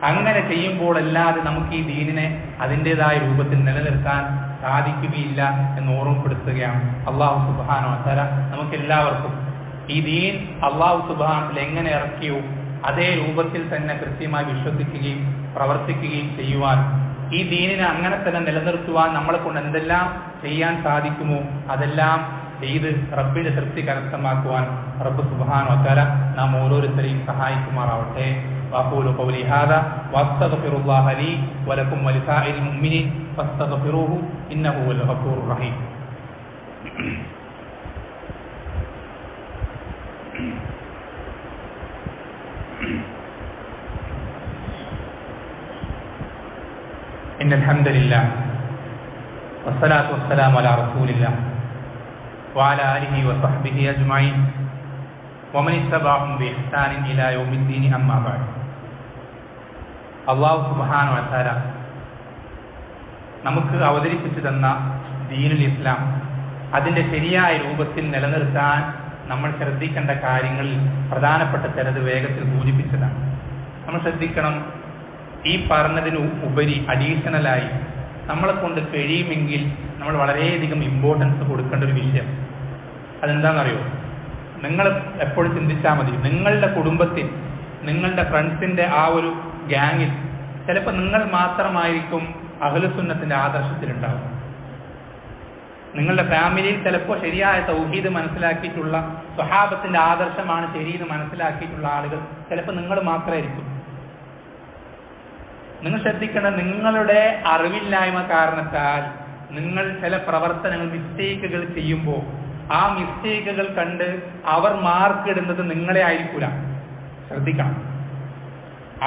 അങ്ങനെ ചെയ്യുമ്പോൾ അല്ലാതെ നമുക്ക് ഈ ദീനിനെ അതിൻ്റെതായ രൂപത്തിൽ നിലനിർത്താൻ സാധിക്കുകയില്ല എന്ന് ഓർമ്മപ്പെടുത്തുകയാണ്. അള്ളാഹു സുബ്ഹാനഹു വ തആല നമുക്ക് എല്ലാവർക്കും ഈ ദീൻ അള്ളാഹു സുബ്ഹാനഹു എങ്ങനെ ഇറക്കിയോ അതേ രൂപത്തിൽ തന്നെ കൃത്യമായി വിശ്വസിക്കുകയും പ്രവർത്തിക്കുകയും ചെയ്യുവാൻ, ഈ ദീനിനെ അങ്ങനെ തന്നെ നിലനിർത്തുവാൻ നമ്മളെ കൊണ്ട് എന്തെല്ലാം ചെയ്യാൻ സാധിക്കുമോ അതെല്ലാം ചെയ്ത് റബ്ബിന്റെ തൃപ്തി കരസ്ഥമാക്കുവാൻ റബ്ബ് സുബ്ഹാനഹു വ തആല നാം ഓരോരുത്തരെയും സഹായിക്കുമാറാവട്ടെ. വഖൂലു ഖൗലി ഹാദാ വസ്തഗ്ഫിറുല്ലാഹ ലീ വലക്കും വലിസാഇരിൽ മുഅ്മിനീൻ ഫസ്തഗ്ഫിറൂഹു ഇന്നഹു ഹുവൽ ഗഫൂറുർ റഹീം. ഇന്നൽ ഹംദലില്ലാഹ് വസ്സലാത്തു വസ്സലാമു അലാ റസൂലില്ലാഹ് വഅലാ ആലിഹി വസഹ്ബിഹി അജ്മഈൻ വമൻ ഇത്തബഅഹും ബിഇഹ്സാനിൻ ഇലാ യൗമിദ്ദീൻ. അമ്മാ ബഅദ്. അല്ലാഹു സുബ്ഹാനഹു വ തആല നമുക്ക് അവതരിപ്പിച്ചു തന്ന ദീനുൽ ഇസ്ലാം അതിന്റെ ശരിയായ രൂപത്തിൽ നിലനിർത്താൻ നമ്മൾ ശ്രദ്ധിക്കേണ്ട കാര്യങ്ങളിൽ പ്രധാനപ്പെട്ട ചിലത് വേഗത്തിൽ സൂചിപ്പിച്ചതാണ്. നമ്മൾ ശ്രദ്ധിക്കണം, ഈ പറഞ്ഞതിന് ഉപരി അഡീഷണലായി നമ്മളെ കൊണ്ട് കഴിയുമെങ്കിൽ നമ്മൾ വളരെയധികം ഇമ്പോർട്ടൻസ് കൊടുക്കേണ്ട ഒരു വിഷയം അതെന്താണെന്നറിയോ? നിങ്ങൾ എപ്പോഴും ചിന്തിച്ചാൽ മതി, നിങ്ങളുടെ കുടുംബത്തിൽ, നിങ്ങളുടെ ഫ്രണ്ട്സിന്റെ ആ ഒരു ഗ്യാങ്ങിൽ ചിലപ്പോൾ നിങ്ങൾ മാത്രമായിരിക്കും അഹ്ലുസുന്നത്തിന്റെ ആദർശത്തിലുണ്ടാവും. നിങ്ങളുടെ ഫാമിലിയിൽ ചിലപ്പോൾ ശരിയായ തൗഹീദ് മനസ്സിലാക്കിയിട്ടുള്ള, സ്വഹാബത്തിന്റെ ആദർശമാണ് ശരിയെന്ന് മനസ്സിലാക്കിയിട്ടുള്ള ആളുകൾ ചിലപ്പോൾ നിങ്ങൾ മാത്രമായിരിക്കും. നിങ്ങൾ ശ്രദ്ധിക്കേണ്ടത്, നിങ്ങളുടെ അറിവില്ലായ്മ കാരണത്താൽ നിങ്ങൾ ചില പ്രവർത്തനങ്ങൾ, മിസ്റ്റേക്കുകൾ ചെയ്യുമ്പോൾ ആ മിസ്റ്റേക്കുകൾ കണ്ട് അവർ മാർക്ക് ഇടുന്നത് നിങ്ങളെ ആയിരിക്കൂല. ശ്രദ്ധിക്കണം,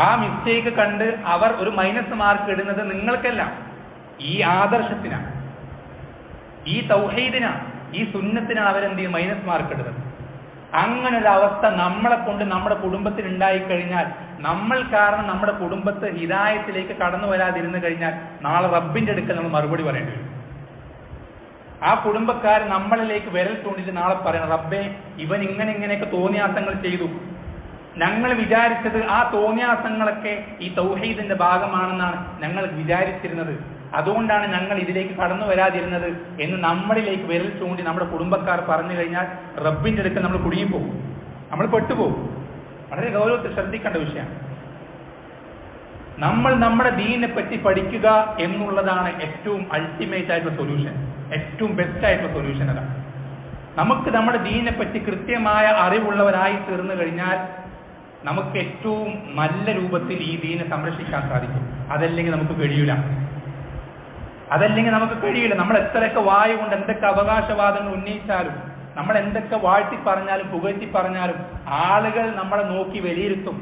ആ മിസ്റ്റേക്ക് കണ്ട് അവർ ഒരു മൈനസ് മാർക്ക് ഇടുന്നത് നിങ്ങൾക്കല്ല, ഈ ആദർശത്തിനാണ്, ഈ തൗഹീദിനാണ്, ഈ സുന്നത്തിനാണ് അവരെന്ത് ചെയ്യും, മൈനസ് മാർക്ക് ഇടുന്നത്. അങ്ങനെ ഒരു അവസ്ഥ നമ്മളെ കൊണ്ട് നമ്മുടെ കുടുംബത്തിൽ ഉണ്ടായിക്കഴിഞ്ഞാൽ, നമ്മൾ കാരണം നമ്മുടെ കുടുംബത്ത് ഹിദായത്തിലേക്ക് കടന്നു വരാതിരുന്നു കഴിഞ്ഞാൽ നാളെ റബ്ബിന്റെ അടുക്കൽ നമ്മൾ മറുപടി പറയേണ്ടി വരും. ആ കുടുംബക്കാർ നമ്മളിലേക്ക് വിരൽ ചൂണ്ടിട്ട് നാളെ പറയണം, റബ്ബേ ഇവൻ ഇങ്ങനെയൊക്കെ തോന്നിയാസങ്ങൾ ചെയ്തു, ഞങ്ങൾ വിചാരിച്ചത് ആ തോന്നിയാസങ്ങളൊക്കെ ഈ തൗഹീദിന്റെ ഭാഗമാണെന്നാണ് ഞങ്ങൾ വിചാരിച്ചിരുന്നത്, അതുകൊണ്ടാണ് ഞങ്ങൾ ഇതിലേക്ക് കടന്നു വരാതിരുന്നത് എന്ന് നമ്മളിലേക്ക് വിരൽ ചൂണ്ടി നമ്മുടെ കുടുംബക്കാർ പറഞ്ഞു കഴിഞ്ഞാൽ റബ്ബിന്റെ അടുക്കൽ നമ്മൾ കുടുങ്ങിപ്പോകും, നമ്മൾ പെട്ടുപോകും. വളരെ ഗൗരവത്തിൽ ശ്രദ്ധിക്കേണ്ട വിഷയമാണ്. നമ്മൾ നമ്മുടെ ദീനിനെ പറ്റി പഠിക്കുക എന്നുള്ളതാണ് ഏറ്റവും അൾട്ടിമേറ്റ് ആയിട്ടുള്ള സൊല്യൂഷൻ, ഏറ്റവും ബെസ്റ്റ് ആയിട്ടുള്ള സൊല്യൂഷൻ. അതാണ് നമുക്ക് നമ്മുടെ ദീനിനെ പറ്റി കൃത്യമായ അറിവുള്ളവരായി തീർന്നു കഴിഞ്ഞാൽ നമുക്ക് ഏറ്റവും നല്ല രൂപത്തിൽ ഈ ദീനെ സംരക്ഷിക്കാൻ സാധിക്കും. അതല്ലെങ്കിൽ നമുക്ക് കഴിയില്ല. നമ്മൾ എത്രയൊക്കെ വായ കൊണ്ട് എന്തൊക്കെ അവകാശവാദങ്ങൾ ഉന്നയിച്ചാലും നമ്മൾ എന്തൊക്കെ വാഴ്ത്തി പറഞ്ഞാലും പുകഴ്ത്തി പറഞ്ഞാലും ആളുകൾ നമ്മളെ നോക്കി വിലയിരുത്തും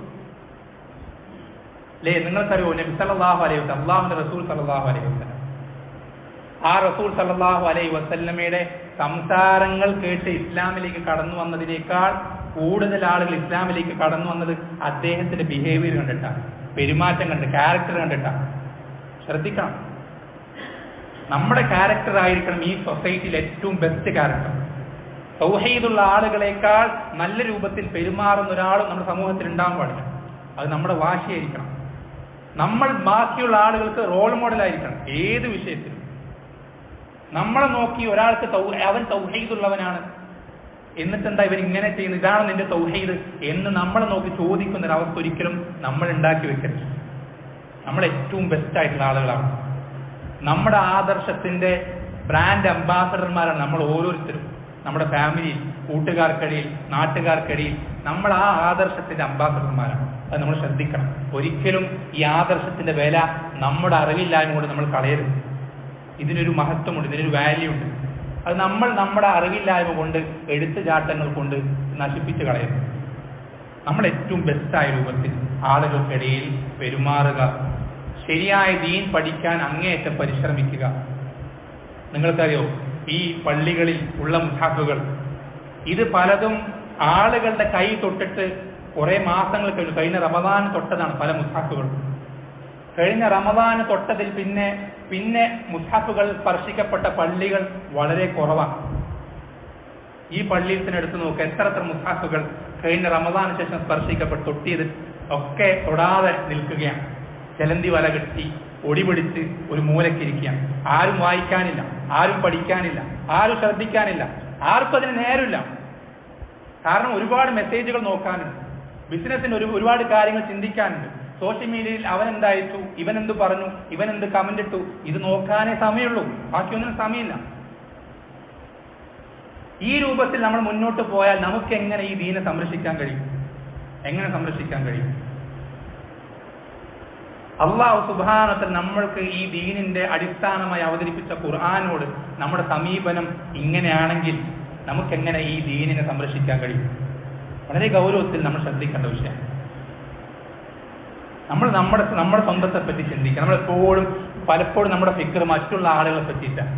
അല്ലേ? നിങ്ങൾക്കറിയോ നബി സല്ലല്ലാഹു അലൈഹി വസല്ലം, അല്ലാഹുവിന്റെ റസൂൽ സല്ലല്ലാഹു അലൈഹി വസല്ലം, ആ റസൂൽ സല്ലല്ലാഹു അലൈഹി വസല്ലമയുടെ സംസാരങ്ങൾ കേട്ട് ഇസ്ലാമിലേക്ക് കടന്നു വന്നതിനേക്കാൾ കൂടുതൽ ആളുകൾ ഇസ്ലാമിലേക്ക് കടന്നു വന്നത് അദ്ദേഹത്തിന്റെ ബിഹേവിയർ കണ്ടിട്ടാണ്, പെരുമാറ്റം കണ്ട്, ക്യാരക്ടർ കണ്ടിട്ടാണ്. ശ്രദ്ധിക്കണം, നമ്മുടെ ക്യാരക്ടർ ആയിരിക്കണം ഈ സൊസൈറ്റിയിൽ ഏറ്റവും ബെസ്റ്റ് ക്യാരക്ടർ. തൗഹീദുള്ള ആളുകളെക്കാൾ നല്ല രൂപത്തിൽ പെരുമാറുന്ന ഒരാളും നമ്മുടെ സമൂഹത്തിൽ ഉണ്ടാകാൻ പാടില്ല. അത് നമ്മുടെ വാശിയായിരിക്കണം. നമ്മൾ ബാക്കിയുള്ള ആളുകൾക്ക് റോൾ മോഡലായിരിക്കണം ഏത് വിഷയത്തിലും. നമ്മളെ നോക്കി ഒരാൾക്ക് അവൻ തൗഹീദുള്ളവനാണ്, എന്നിട്ടെന്താ ഇവൻ ഇങ്ങനെ ചെയ്യുന്നത്, ഇതാണ് നിന്റെ തൗഹീദ് എന്ന് നമ്മളെ നോക്കി ചോദിക്കുന്ന ഒരവസ്ഥ ഒരിക്കലും നമ്മൾ ഉണ്ടാക്കി വെക്കരുത്. നമ്മൾ ഏറ്റവും ബെസ്റ്റ് ആയിട്ടുള്ള ആളുകളാണ്. നമ്മുടെ ആദർശത്തിന്റെ ബ്രാൻഡ് അംബാസഡർമാരാണ് നമ്മൾ ഓരോരുത്തരും. നമ്മുടെ ഫാമിലിയിൽ, കൂട്ടുകാർക്കിടയിൽ, നാട്ടുകാർക്കിടയിൽ നമ്മൾ ആ ആദർശത്തിന്റെ അംബാസഡർമാരാണ്. അത് നമ്മൾ ശ്രദ്ധിക്കണം. ഒരിക്കലും ഈ ആദർശത്തിന്റെ വില നമ്മുടെ അറിവില്ലായ്മ കൊണ്ട് നമ്മൾ കളയരുത്. ഇതിനൊരു മഹത്വമുണ്ട്, ഇതിനൊരു വാല്യൂ ഉണ്ട്. അത് നമ്മൾ നമ്മുടെ അറിവില്ലായ്മ കൊണ്ട്, എടുത്തുചാട്ടങ്ങൾ കൊണ്ട് നശിപ്പിച്ച് കളയരുത്. നമ്മൾ ഏറ്റവും ബെസ്റ്റായ രൂപത്തിൽ ആളുകൾക്കിടയിൽ പെരുമാറുക, ശരിയായ ദീൻ പഠിക്കാൻ അങ്ങേയറ്റം പരിശ്രമിക്കുക. നിങ്ങൾക്കറിയോ, ഈ പള്ളികളിൽ ഉള്ള മുസാഫുകൾ ഇത് പലതും ആളുകളുടെ കൈ തൊട്ടിട്ട് കുറെ മാസങ്ങൾ കഴിഞ്ഞു. കഴിഞ്ഞ റമദാൻ തൊട്ടതാണ് പല മുസാഫുകളും. കഴിഞ്ഞ റമദാൻ തൊട്ടതിൽ പിന്നെ മുസാഫുകൾ സ്പർശിക്കപ്പെട്ട പള്ളികൾ വളരെ കുറവാണ്. ഈ പള്ളിയിൽ തന്നെ എടുത്തു നോക്കുക, എത്ര മുസാഫുകൾ കഴിഞ്ഞ റമദാന് ശേഷം സ്പർശിക്കപ്പെട്ട് തൊട്ടിയത് ഒക്കെ തൊടാതെ നിൽക്കുകയാണ്. ചെലന്തി വല കെട്ടി ഒടിപിടിച്ച് ഒരു മൂലക്കിരിക്കുകയാണ്. ആരും വായിക്കാനില്ല, ആരും പഠിക്കാനില്ല, ആരും ശ്രദ്ധിക്കാനില്ല, ആർക്കും അതിന് നേരമില്ല. കാരണം ഒരുപാട് മെസ്സേജുകൾ നോക്കാനുണ്ട്, ബിസിനസ്സിന് ഒരുപാട് കാര്യങ്ങൾ ചിന്തിക്കാനുണ്ട്. സോഷ്യൽ മീഡിയയിൽ അവൻ എന്തായിട്ടു, ഇവൻ എന്ത് പറഞ്ഞു, ഇവൻ എന്ത് കമന്റ് ഇട്ടു, ഇത് നോക്കാനേ സമയമുള്ളൂ, ബാക്കിയൊന്നിനും സമയമില്ല. ഈ രൂപത്തിൽ നമ്മൾ മുന്നോട്ട് പോയാൽ നമുക്ക് എങ്ങനെ ഈ ദീനെ സംരക്ഷിക്കാൻ കഴിയും? എങ്ങനെ സംരക്ഷിക്കാൻ കഴിയും? അല്ലാഹു സുബ്ഹാനഹു വ തആല നമ്മൾക്ക് ഈ ദീനിന്റെ അടിസ്ഥാനമായി അവതരിപ്പിച്ച ഖുർആനോട് നമ്മുടെ സമീപനം ഇങ്ങനെയാണെങ്കിൽ നമുക്കെങ്ങനെ ഈ ദീനിനെ സംരക്ഷിക്കാൻ കഴിയും? വളരെ ഗൗരവത്തിൽ നമ്മൾ ശ്രദ്ധിക്കേണ്ട വിഷയം. നമ്മൾ നമ്മുടെ സ്വന്തത്തെ പറ്റി ചിന്തിക്കുക. നമ്മളെപ്പോഴും പലപ്പോഴും നമ്മുടെ ഫിക്ർ മറ്റുള്ള ആളുകളെ പറ്റിയിട്ടാണ്.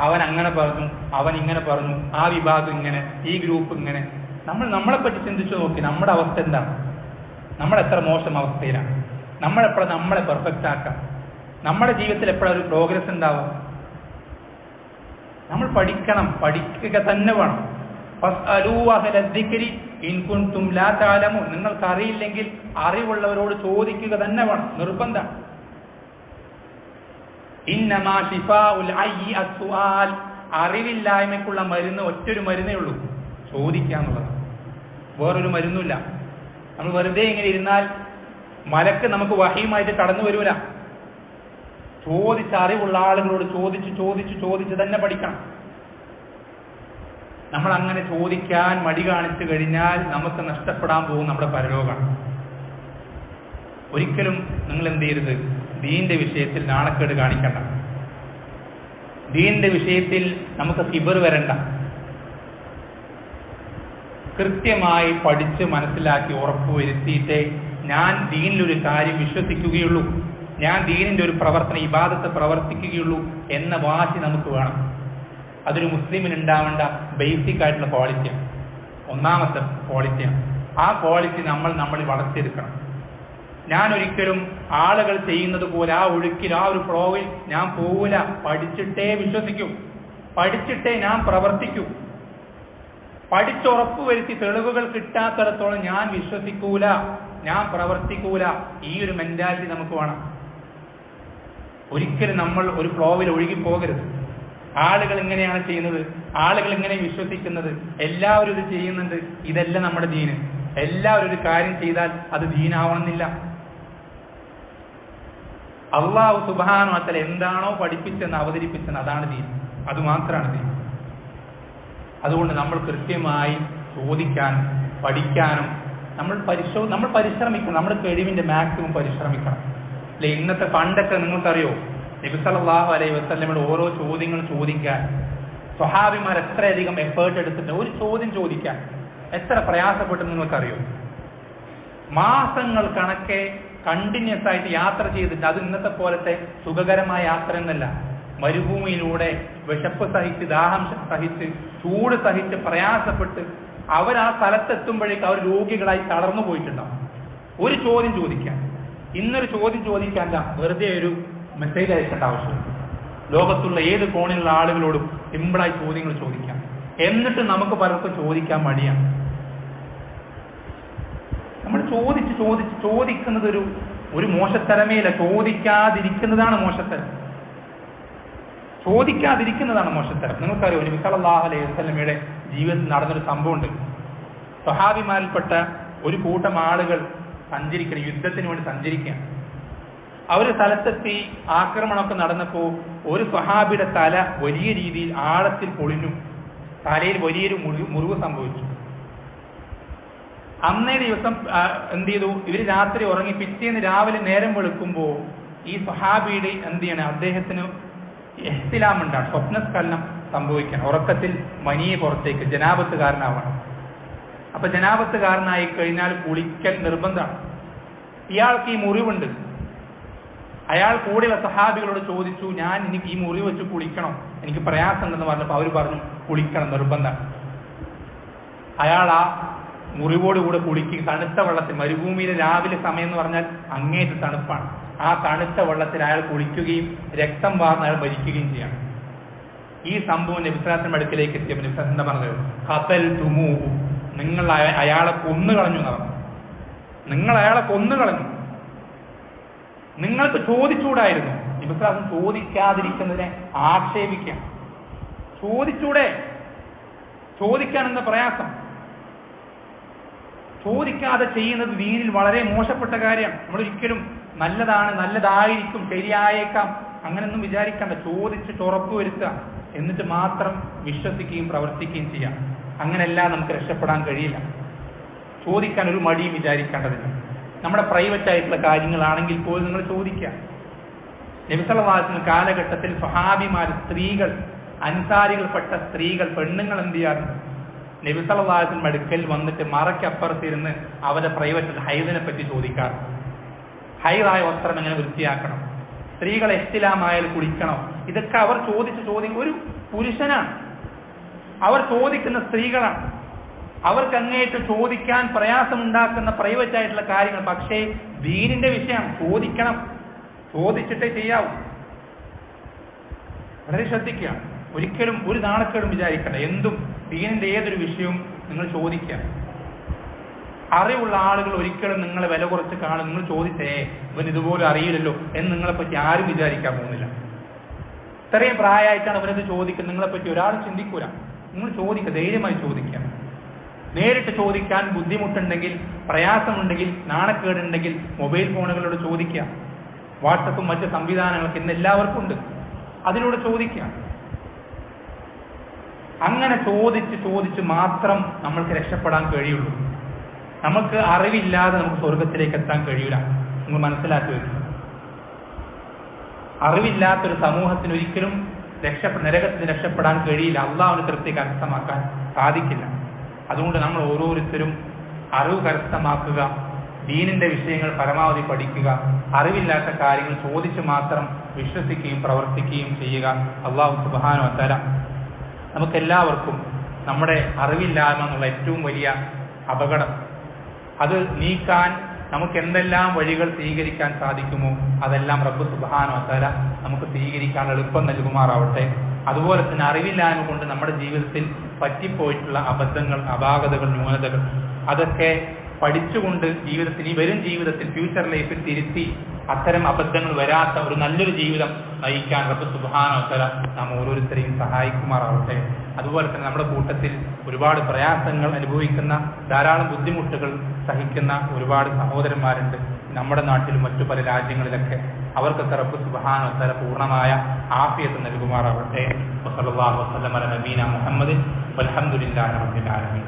അവൻ അങ്ങനെ പറഞ്ഞു, അവൻ ഇങ്ങനെ പറഞ്ഞു, ആ വിഭാഗം ഇങ്ങനെ, ഈ ഗ്രൂപ്പ് ഇങ്ങനെ. നമ്മളെ പറ്റി ചിന്തിച്ചു നോക്കി, നമ്മുടെ അവസ്ഥ എന്താണ്? നമ്മൾ എത്ര മോശം അവസ്ഥയിലാണ്? നമ്മളെപ്പോഴും നമ്മളെ പെർഫെക്റ്റ് ആക്കാം. നമ്മുടെ ജീവിതത്തിൽ എപ്പോഴും ഒരു പ്രോഗ്രസ് ഉണ്ടാവും. നമ്മൾ പഠിക്കണം, പഠിക്കുക തന്നെ വേണം. നിങ്ങൾക്ക് അറിയില്ലെങ്കിൽ അറിവുള്ളവരോട് ചോദിക്കുക തന്നെ വേണം, നിർബന്ധം. അറിവില്ലായ്മയ്ക്കുള്ള മരുന്ന് ഒറ്റൊരു മരുന്നേ ഉള്ളൂ, ചോദിക്കാന്നുള്ളത്. വേറൊരു മരുന്നില്ല. നമ്മൾ വെറുതെ ഇങ്ങനെ ഇരുന്നാൽ മലക്ക് നമുക്ക് വഹിയുമായിട്ട് കടന്നു വരൂല. ചോദിച്ച അറിവുള്ള ആളുകളോട് ചോദിച്ച് തന്നെ പഠിക്കണം. നമ്മൾ അങ്ങനെ ചോദിക്കാൻ മടി കാണിച്ചു കഴിഞ്ഞാൽ നമുക്ക് നഷ്ടപ്പെടാൻ പോകും നമ്മുടെ പരലോകമാണ്. ഒരിക്കലും നിങ്ങൾ എന്ത് ചെയ്യരുത്, ദീന്റെ വിഷയത്തിൽ നാണക്കേട് കാണിക്കണ്ട. ദീന്റെ വിഷയത്തിൽ നമുക്ക് കിബർ വരണ്ട. കൃത്യമായി പഠിച്ച് മനസ്സിലാക്കി ഉറപ്പുവരുത്തിയിട്ടേ ഞാൻ ദീനിലൊരു കാര്യം വിശ്വസിക്കുകയുള്ളൂ, ഞാൻ ദീനിന്റെ ഒരു പ്രവർത്തനം, ഇബാദത്ത് പ്രവർത്തിക്കുകയുള്ളൂ എന്ന വാശി നമുക്ക് വേണം. അതൊരു മുസ്ലിമിന് ഉണ്ടാവേണ്ട ബേസിക് ആയിട്ടുള്ള ക്വാളിറ്റിയാണ്, ഒന്നാമത്തെ ക്വാളിറ്റിയാണ്. ആ ക്വാളിറ്റി നമ്മൾ വളർത്തിയെടുക്കണം. ഞാൻ ഒരിക്കലും ആളുകൾ ചെയ്യുന്നത് പോലെ ആ ഒഴുക്കിൽ, ആ ഒരു ഫ്ലോയിൽ ഞാൻ പോവില്ല. പഠിച്ചിട്ടേ വിശ്വസിക്കൂ, പഠിച്ചിട്ടേ ഞാൻ പ്രവർത്തിക്കൂ. പഠിച്ചുറപ്പ് വരുത്തി തെളിവുകൾ കിട്ടാത്തിടത്തോളം ഞാൻ വിശ്വസിക്കൂല, ഞാൻ പ്രവർത്തിക്കൂല. ഈ ഒരു മെന്റാലിറ്റി നമുക്ക് വേണം. ഒരിക്കലും നമ്മൾ ഒരു ഫ്ലോവിൽ ഒഴുകി പോകരുത്. ആളുകൾ ഇങ്ങനെയാണ് ചെയ്യുന്നത്, ആളുകൾ ഇങ്ങനെ വിശ്വസിക്കുന്നത്, എല്ലാവരും ഇത് ചെയ്യുന്നുണ്ട്, ഇതല്ല നമ്മുടെ ദീന്. എല്ലാവരും ഒരു കാര്യം ചെയ്താൽ അത് ദീനാവണമെന്നില്ല. അല്ലാഹു സുബ്ഹാനഹു വ തആല എന്താണോ പഠിപ്പിച്ചെന്ന് അവതരിപ്പിച്ചെന്ന് അതാണ് ദീൻ, അത് മാത്രമാണ് ദീൻ. അതുകൊണ്ട് നമ്മൾ കൃത്യമായി ചോദിക്കാനും പഠിക്കാനും നമ്മൾ പരിശ്രമിക്കണം. നമ്മുടെ കഴിവിന്റെ മാക്സിമം പരിശ്രമിക്കണം. അല്ലെ, ഇന്നത്തെ പണ്ടൊക്കെ നിങ്ങൾക്കറിയോ, നബി സല്ലല്ലാഹു അലൈഹി വസല്ലമയുടെ ഓരോ ചോദ്യങ്ങൾ ചോദിക്കാൻ സ്വഹാബിമാർ എത്രയധികം എഫേർട്ട് എടുത്തിട്ട് ഒരു ചോദ്യം ചോദിക്കാൻ എത്ര പ്രയാസപ്പെട്ടെന്ന് നിങ്ങൾക്കറിയോ? മാസങ്ങൾ കണക്കെ കണ്ടിന്യൂസ് ആയിട്ട് യാത്ര ചെയ്തിട്ട്, അത് ഇന്നത്തെ പോലത്തെ സുഖകരമായ യാത്ര എന്നല്ല, മരുഭൂമിയിലൂടെ വിശപ്പ് സഹിച്ച്, ദാഹം സഹിച്ച്, ചൂട് സഹിച്ച്, പ്രയാസപ്പെട്ട് അവർ ആ സ്ഥലത്തെത്തുമ്പോഴേക്ക് അവർ രോഗികളായി തളർന്നു പോയിട്ടുണ്ടാവും. ഒരു ചോദ്യം ചോദിക്കാൻ, ഇന്നൊരു ചോദ്യം ചോദിക്കാൻ വെറുതെ ഒരു മെസ്സേജ് അയക്കേണ്ട ആവശ്യമില്ല. ലോകത്തുള്ള ഏത് കോണിലുള്ള ആളുകളോടും സിമ്പിളായി ചോദ്യങ്ങൾ ചോദിക്കാം. എന്നിട്ട് നമുക്ക് പലർക്കും ചോദിക്കാൻ മടിയാണ്. നമ്മൾ ചോദിക്കുന്നത് ഒരു മോശത്തരമേല, ചോദിക്കാതിരിക്കുന്നതാണ് മോശത്തരം. ചോദിക്കാതിരിക്കുന്നതാണ് മോശത്തരം. നിങ്ങൾക്കറിയോ, നബി സല്ലല്ലാഹു അലൈഹി വസല്ലമയുടെ ജീവിതത്തിൽ നടന്നൊരു സംഭവമുണ്ട്. സ്വഹാബിമാരിൽപ്പെട്ട ഒരു കൂട്ടം ആളുകൾ യുദ്ധത്തിന് വേണ്ടി സഞ്ചരിക്കുകയാണ്. അവർ സ്ഥലത്തെത്തി ആക്രമണമൊക്കെ നടന്നപ്പോൾ ഒരു സ്വഹാബിയുടെ തല വലിയ രീതിയിൽ ആഴത്തിൽ പൊളിഞ്ഞു, തലയിൽ വലിയൊരു മുറിവ് സംഭവിച്ചു. അന്നേ ദിവസം എന്ത് ചെയ്തു, ഇവർ രാത്രി ഉറങ്ങി. പിറ്റേന്ന് രാവിലെ നേരം വെളുക്കുമ്പോൾ ഈ സ്വഹാബിയുടെ എന്ത് ചെയ്യണം, അദ്ദേഹത്തിന് ഇഹ്തിലാം ഉണ്ടാണ്, സ്വപ്നസ്ഖലനം സംഭവിക്കണം. ഉറക്കത്തിൽ മനിയെ പുറത്തേക്ക്, ജനാപത്തുകാരനാവണം. അപ്പൊ ജനാപത്തുകാരനായി കഴിഞ്ഞാൽ കുളിക്കൽ നിർബന്ധമാണ്. ഇയാൾക്ക് ഈ മുറിവുണ്ട്. അയാൾ കൂടെയുള്ള സഹാബികളോട് ചോദിച്ചു, എനിക്ക് ഈ മുറിവ് വെച്ച് കുളിക്കണം, എനിക്ക് പ്രയാസമുണ്ടെന്ന് പറഞ്ഞപ്പോൾ അവർ പറഞ്ഞു കുളിക്കണം, നിർബന്ധമാണ്. അയാൾ ആ മുറിവോടുകൂടെ കുളിക്കുക, തണുത്ത വെള്ളത്തിൽ. മരുഭൂമിയിലെ രാവിലെ സമയം എന്ന് പറഞ്ഞാൽ അങ്ങേറ്റ് തണുപ്പാണ്. ആ തണുത്ത വെള്ളത്തിൽ അയാൾ കുളിക്കുകയും രക്തം വാർന്ന് അയാൾ മരിക്കുകയും ചെയ്യണം. ഈ സംഭവം നബി സല്ലല്ലാഹു അലൈഹി വസല്ലം അടുക്കലേക്ക് എത്തിയപ്പോൾ നബി സല്ലല്ലാഹു അലൈഹി വസല്ലം പറഞ്ഞത്, ഖതൽതുമൂഹു, നിങ്ങൾ അയാളെ കൊന്നുകളഞ്ഞു എന്നാണ്. നിങ്ങൾ അയാളെ കൊന്നുകളഞ്ഞു. നിങ്ങൾക്ക് ചോദിച്ചൂടായിരുന്നു. നബി സല്ലല്ലാഹു അലൈഹി വസല്ലം ചോദിക്കാതിരിക്കുന്നതിനെ ആക്ഷേപിക്കാം. ചോദിച്ചൂടെ? ചോദിക്കാൻ എന്താ പ്രയാസം? ചോദിക്കാതെ ചെയ്യുന്നത് ദീനിൽ വളരെ മോശപ്പെട്ട കാര്യമാണ്. നമ്മൾ ഒരിക്കലും നല്ലതായിരിക്കും, ശരിയായേക്കാം അങ്ങനെയൊന്നും വിചാരിക്കണ്ട. ചോദിച്ചിട്ട് ഉറപ്പുവരുത്തുക, എന്നിട്ട് മാത്രം വിശ്വസിക്കുകയും പ്രവർത്തിക്കുകയും ചെയ്യാം. അങ്ങനെയല്ല നമുക്ക് രക്ഷപ്പെടാൻ കഴിയില്ല. ചോദിക്കാൻ ഒരു മടിയും വിചാരിക്കേണ്ടതില്ല. നമ്മുടെ പ്രൈവറ്റ് ആയിട്ടുള്ള കാര്യങ്ങളാണെങ്കിൽ പോലും നിങ്ങൾ ചോദിക്കുക. നബി സല്ലല്ലാഹു അലൈഹി വസല്ലം കാലഘട്ടത്തിൽ സ്വഹാബിമാർ, സ്ത്രീകൾ, അൻസാരികൾപ്പെട്ട സ്ത്രീകൾ, പെണ്ണുങ്ങൾ എന്ത് ചെയ്യാറുണ്ട്? നബി സല്ലല്ലാഹു അലൈഹി വസല്ലം അടുക്കൽ വന്നിട്ട് മറയ്ക്കപ്പുറത്തിരുന്ന് അവരുടെ പ്രൈവറ്റ് ഹൈദിനെ പറ്റി ചോദിക്കാറ്. ഹൈദായ വസ്ത്രം എങ്ങനെ വൃത്തിയാക്കണം, സ്ത്രീകളെ ഇഹ്തിലാമായാൽ കുളിക്കണം, ഇതൊക്കെ അവർ ചോദിക്കും. ഒരു പുരുഷനാണ്, അവർ ചോദിക്കുന്ന സ്ത്രീകളാണ്. അവർക്ക് അങ്ങേറ്റ് ചോദിക്കാൻ പ്രയാസമുണ്ടാക്കുന്ന പ്രൈവറ്റ് ആയിട്ടുള്ള കാര്യങ്ങൾ. പക്ഷേ ദീനിന്റെ വിഷയമാണ്, ചോദിക്കണം, ചോദിച്ചിട്ടേ ചെയ്യാവൂ. വളരെ ശ്രദ്ധിക്കുക. ഒരിക്കലും ഒരു നാണക്കേടും വിചാരിക്കണ്ട. എന്തും ദീനിന്റെ ഏതൊരു വിഷയവും നിങ്ങൾ ചോദിക്കുക. അറിവുള്ള ആളുകൾ ഒരിക്കലും നിങ്ങളെ വില കുറച്ച് കാണും. നിങ്ങൾ ചോദിച്ചേ ഇവൻ ഇതുപോലെ അറിയില്ലല്ലോ എന്ന് നിങ്ങളെപ്പറ്റി ആരും വിചാരിക്കാൻ പോകുന്നില്ല. ഇത്രയും പ്രായമായിട്ടാണ് അവരത് ചോദിക്കുന്നത്. നിങ്ങളെപ്പറ്റി ഒരാളും ചിന്തിക്കൂല. നിങ്ങൾ ചോദിക്കുക, ധൈര്യമായി ചോദിക്കുക. നേരിട്ട് ചോദിക്കാൻ ബുദ്ധിമുട്ടുണ്ടെങ്കിൽ, പ്രയാസമുണ്ടെങ്കിൽ, നാണക്കേടുണ്ടെങ്കിൽ മൊബൈൽ ഫോണുകളോട് ചോദിക്കുക. വാട്സപ്പും മറ്റ് സംവിധാനങ്ങളൊക്കെ ഇന്ന് എല്ലാവർക്കും ഉണ്ട്, അതിലൂടെ ചോദിക്കുക. അങ്ങനെ ചോദിച്ച് മാത്രം നമ്മൾക്ക് രക്ഷപ്പെടാൻ കഴിയുള്ളൂ. നമുക്ക് അറിവില്ലാതെ നമുക്ക് സ്വർഗത്തിലേക്ക് എത്താൻ കഴിയില്ല. നിങ്ങൾ മനസ്സിലാക്കി വെക്കുക. അറിവില്ലാത്തൊരു സമൂഹത്തിന് ഒരിക്കലും നരകത്തിന് രക്ഷപ്പെടാൻ കഴിയില്ല. അള്ളാഹുവിന്റെ തൃപ്തി കരസ്ഥമാക്കാൻ സാധിക്കില്ല. അതുകൊണ്ട് നമ്മൾ ഓരോരുത്തരും അറിവ് കരസ്ഥമാക്കുക, ദീനിന്റെ വിഷയങ്ങൾ പരമാവധി പഠിക്കുക, അറിവില്ലാത്ത കാര്യങ്ങൾ ചോദിച്ച് മാത്രം വിശ്വസിക്കുകയും പ്രവർത്തിക്കുകയും ചെയ്യുക. അള്ളാഹു സുബ്ഹാനഹു വ തആല നമുക്കെല്ലാവർക്കും നമ്മുടെ അറിവില്ലായ്മ എന്നുള്ള ഏറ്റവും വലിയ അപകടം, അത് നീക്കാൻ നമുക്ക് എന്തെല്ലാം വഴികൾ സ്വീകരിക്കാൻ സാധിക്കുമോ അതെല്ലാം റബ്ബ് സുബ്ഹാനഹു വ തആല നമുക്ക് സ്വീകരിക്കാൻ എളുപ്പം നൽകുമാറാവട്ടെ. അതുപോലെ തന്നെ അറിവില്ലായ്മ കൊണ്ട് നമ്മുടെ ജീവിതത്തിൽ പറ്റിപ്പോയിട്ടുള്ള അബദ്ധങ്ങൾ, അപാകതകൾ, ന്യൂനതകൾ അതൊക്കെ പഠിച്ചുകൊണ്ട് ജീവിതത്തിൽ, ഈ വരും ജീവിതത്തിൽ, ഫ്യൂച്ചർ ലൈഫിൽ തിരുത്തി അത്തരം അബദ്ധങ്ങൾ വരാത്ത ഒരു നല്ലൊരു ജീവിതം നയിക്കാൻ റബ്ബ് സുബ്ഹാനഹു വ തആല നാം ഓരോരുത്തരെയും സഹായിക്കുമാറാവട്ടെ. അതുപോലെ തന്നെ നമ്മുടെ കൂട്ടത്തിൽ ഒരുപാട് പ്രയാസങ്ങൾ അനുഭവിക്കുന്ന, ധാരാളം ബുദ്ധിമുട്ടുകൾ സഹിക്കുന്ന ഒരുപാട് സഹോദരന്മാരുണ്ട് നമ്മുടെ നാട്ടിലും മറ്റു പല രാജ്യങ്ങളിലൊക്കെ. അവർക്കൊക്കെ റബ്ബ് സുബ്ഹാനഹു വ തആല പൂർണ്ണമായ ആഫിയത്ത് നൽകുമാറാവട്ടെ. വസല്ലല്ലാഹു വസല്ലമ അലാ നബീന മുഹമ്മദിൻ വൽഹംദുലില്ലാഹി റബ്ബിൽ ആലമീൻ.